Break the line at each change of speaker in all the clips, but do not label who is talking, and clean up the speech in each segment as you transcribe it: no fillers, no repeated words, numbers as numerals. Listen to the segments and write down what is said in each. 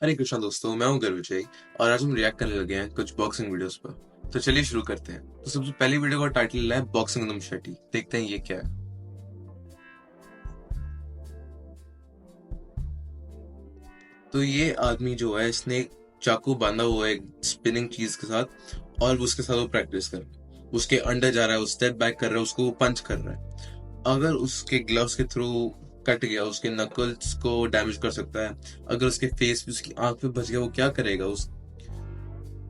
हरे कृष्णा दोस्तों, मैं हूं गर्व विजय और आज हम रिएक्ट करने लगे हैं कुछ बॉक्सिंग वीडियोस पर। तो चलिए शुरू करते हैं। तो सबसे पहली वीडियो का टाइटल है बॉक्सिंग विद मशेटी। देखते हैं ये क्या है। तो ये आदमी जो है इसने एक चाकू बांधा हुआ है एक स्पिनिंग चीज के साथ और उसके साथ वो प्रैक्टिस कर रहा है। उसके अंडर जा रहा है, वो स्टेप बैक कर रहा है, उसको पंच कर रहा है। अगर उसके ग्लव्स के थ्रू कट गया, उसके नकल्स को डैमेज कर सकता है। अगर उसके फेस पे, उसकी आंख पे बच गया, वो क्या करेगा?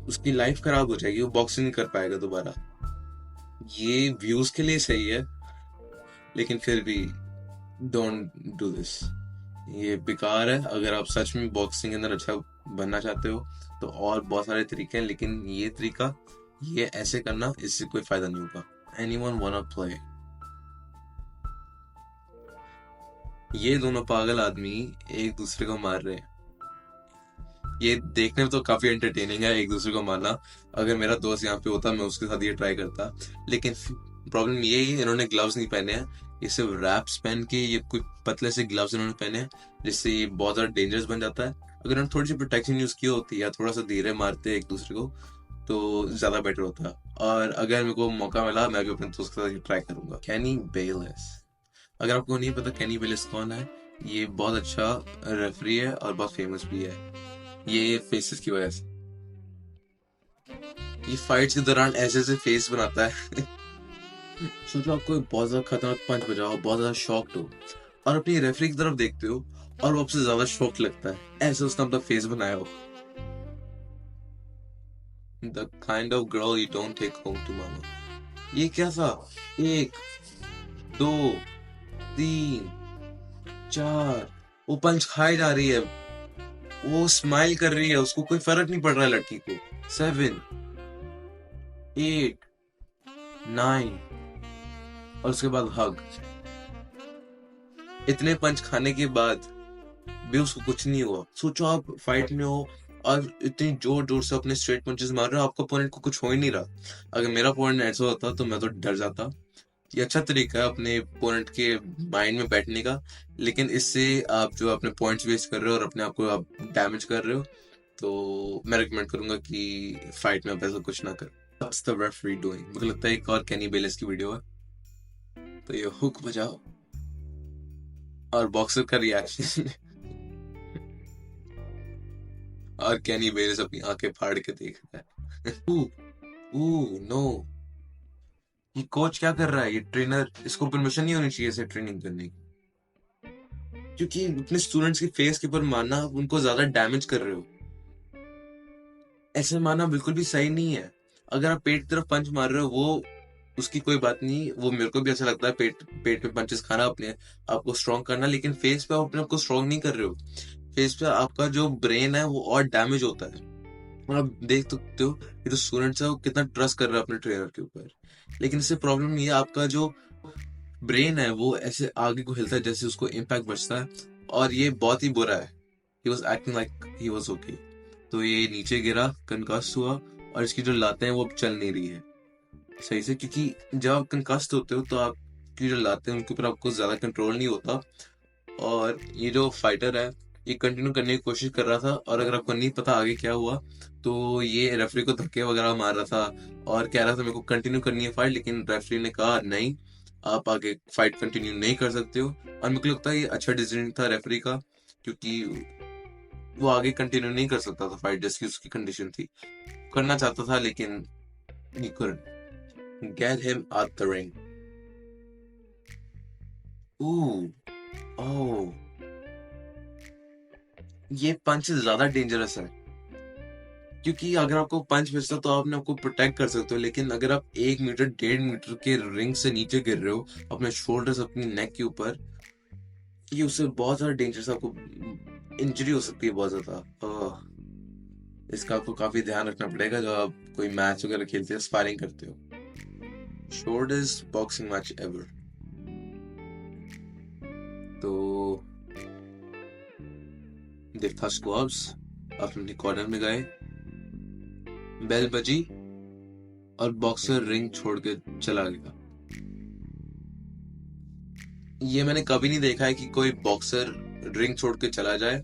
उसकी लाइफ खराब हो जाएगी, वो बॉक्सिंग नहीं कर पाएगा दोबारा। ये व्यूज के लिए सही है, लेकिन फिर भी डोंट डू दिस। ये बेकार है। अगर आप सच में बॉक्सिंग के अंदर अच्छा बनना चाहते हो तो और बहुत सारे तरीके हैं, लेकिन ये तरीका, ये ऐसे करना, इससे कोई फायदा नहीं होगा। Anyone वांना play? ये दोनों पागल आदमी एक दूसरे को मार रहे हैं। ये देखने में तो काफी एंटरटेनिंग है, एक दूसरे को मारना। अगर मेरा दोस्त यहाँ पे होता मैं उसके साथ ये ट्राई करता। लेकिन प्रॉब्लम ये है, इन्होंने ग्लव्स नहीं पहने हैं। ये सिर्फ रैप्स पहन के, ये कुछ पतले से ग्लव्स इन्होंने पहने हैं, जिससे ये बहुत ज्यादा डेंजरस बन जाता है। अगर इन्होंने थोड़ी सी प्रोटेक्शन यूज की होती या थोड़ा सा धीरे मारते एक दूसरे को तो ज्यादा बेटर होता। और अगर मेरे को मौका मिला, मैं भी अपने दोस्त के साथ ये ट्राई करूंगा। कैनी बेलिस। अगर आपको नहीं पता कैनी बेलिस कौन है, ये बहुत अच्छा रेफरी है और बहुत फेमस भी है, ये फेसेस की वजह से। ये फाइट्स के दौरान ऐसे ऐसे फेस बनाता है। सोचो आपको बहुत ज्यादा खतरनाक पंच बजाओ, बहुत ज्यादा शॉक्ड हो, और अपनी रेफरी की तरफ देखते हो और वो आपसे ज्यादा शॉक लगता है, ऐसे उसने अपना फेस बनाया हो। The kind of girl you don't take home to mama. ये क्या था? एक, दो, तीन, चार, वो पंच खाई जा रही है, वो स्माइल कर रही है, उसको कोई फर्क नहीं पड़ रहा है लड़की को। 7, 8, 9, और उसके बाद हग। इतने पंच खाने के बाद भी उसको कुछ नहीं हुआ। सोचो आप फाइट में हो और इतनी जोर जोर से अपने स्ट्रेट पंचेस मार रहे हो, आपका ओपोनेंट को कुछ हो ही नहीं रहा। अगर मेरा ओपोनेंट ऐसा होता तो मैं तो डर जाता। ये अच्छा तरीका है अपने ओपोनेंट के माइंड में बैठने का, लेकिन इससे आप जो अपने पॉइंट्स वेस्ट कर रहे हो और अपने आप को आप डैमेज कर रहे हो। तो मैं रिकमेंड करूंगा कि फाइट में आप ऐसा कुछ ना करो। What's the referee doing? मुझे लगता है एक और कैनी बेलिस की वीडियो है। तो ये हुक बजाओ और बॉक्सर का रिएक्शन। और कैनी बेलिस अपनी आंखें फाड़ के देख रहा है। नो, ये कोच क्या कर रहा है? ये ट्रेनर, इसको परमिशन नहीं होनी चाहिए इसे ट्रेनिंग करने की, क्योंकि अपने स्टूडेंट्स के फेस के ऊपर मारना, आप उनको ज्यादा डैमेज कर रहे हो। ऐसे मारना बिल्कुल भी सही नहीं है। अगर आप पेट की तरफ पंच मार रहे हो, वो उसकी कोई बात नहीं, वो मेरे को भी अच्छा लगता है, पेट पेट में पंचेस खाना, अपने आपको स्ट्रॉन्ग करना। लेकिन फेस पे आप अपने आप को स्ट्रॉन्ग नहीं कर रहे हो। फेस पे आपका जो ब्रेन है वो और डैमेज होता है। और आप देख सकते हो ये जो स्टूडेंट्स है वो कितना ट्रस्ट कर रहा है अपने ट्रेनर के ऊपर। लेकिन इससे प्रॉब्लम ये है, आपका जो ब्रेन है वो ऐसे आगे को हिलता है जैसे उसको इम्पैक्ट बचता है, और ये बहुत ही बुरा है। He was acting like he was okay. तो ये नीचे गिरा, कंकस्ट हुआ, और इसकी जो लातें हैं वो अब चल नहीं रही है सही से, क्योंकि जब आप कंकस्ट होते हो तो आपकी जो लातें हैं उनके ऊपर आपको ज्यादा कंट्रोल नहीं होता। और ये जो फाइटर है, ये कंटिन्यू करने की कोशिश कर रहा था, और अगर आपको नहीं पता आगे क्या हुआ, तो ये रेफरी को धक्के वगैरह मार रहा था और कह रहा था मेरे को कंटिन्यू करनी है फाइट, लेकिन रेफरी ने कहा नहीं, आप आगे फाइट कंटिन्यू नहीं कर सकते हो। और मेरे को लगता है ये अच्छा डिसीजन था रेफरी का, क्योंकि वो आगे कंटिन्यू नहीं कर सकता था फाइट, जैसी उसकी कंडीशन थी। करना चाहता था लेकिन he couldn't get him out the ring. Ooh, oh, ये पंच ज्यादा डेंजरस है, क्योंकि अगर आपको पंच बजता तो आप अपने आपको प्रोटेक्ट कर सकते हो, लेकिन अगर आप 1 मीटर 1.5 मीटर के रिंग से नीचे गिर रहे हो अपने शोल्डर्स अपनी नेक के ऊपर, ये उससे बहुत ज्यादा डेंजरस, आपको इंजरी हो सकती है बहुत ज्यादा। इसका आपको काफी ध्यान रखना पड़ेगा जब आप कोई मैच वगैरह खेलते हो, स्पारिंग करते हो। Shortest boxing match ever. तो देखा स्क्वाड्स अपने कॉर्नर में गए, बेल बजी और बॉक्सर रिंग छोड़ के चला गया। ये मैंने कभी नहीं देखा है कि कोई बॉक्सर रिंग छोड़ के चला जाए।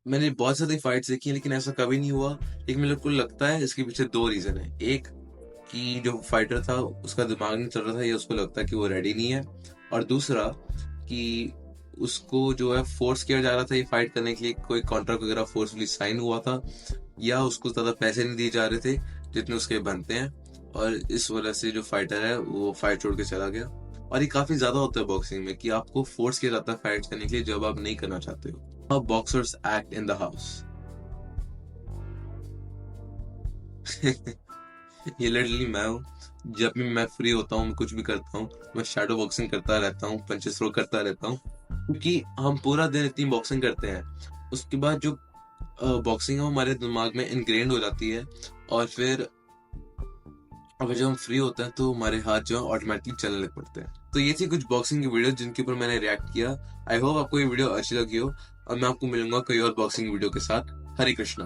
मैंने बहुत सारी फाइट्स देखी हैं लेकिन ऐसा कभी नहीं हुआ। लेकिन मेरे को लगता है इसके पीछे 2 रीजन है। एक कि जो फाइटर था उसका दिमाग नहीं चल रहा था या उसको लगता है कि वो रेडी नहीं है, और दूसरा कि उसको जो है फोर्स किया जा रहा था ये फाइट करने के लिए, कोई कॉन्ट्रैक्ट वगैरह फोर्सफुली साइन हुआ था, या उसको ज्यादा पैसे नहीं दिए जा रहे थे जितने उसके बनते हैं, और इस वजह से जो फाइटर है वो फाइट छोड़ के चला गया। और ये काफी ज्यादा होता है बॉक्सिंग में कि आपको फोर्स किया जाता है फाइट करने के लिए जब आप नहीं करना चाहते हो। How boxers act in the house. ये लिटरली मैं हूँ। जब भी मैं फ्री होता हूँ, मैं कुछ भी करता हूँ, मैं शैडो बॉक्सिंग करता रहता हूँ, पंचेस थ्रो करता रहता हूँ, क्योंकि हम पूरा दिन इतनी बॉक्सिंग करते हैं, उसके बाद जो बॉक्सिंग है वो हमारे दिमाग में इनग्रेन्ड हो जाती है, और फिर अगर जब हम फ्री होते हैं तो हमारे हाथ जो है ऑटोमेटिकली चलने लग पड़ते हैं। तो ये थी कुछ बॉक्सिंग की वीडियो जिनके ऊपर मैंने रिएक्ट किया। आई होप आपको ये वीडियो अच्छी लगी हो, और मैं आपको मिलूंगा कोई और बॉक्सिंग वीडियो के साथ। हरे कृष्णा।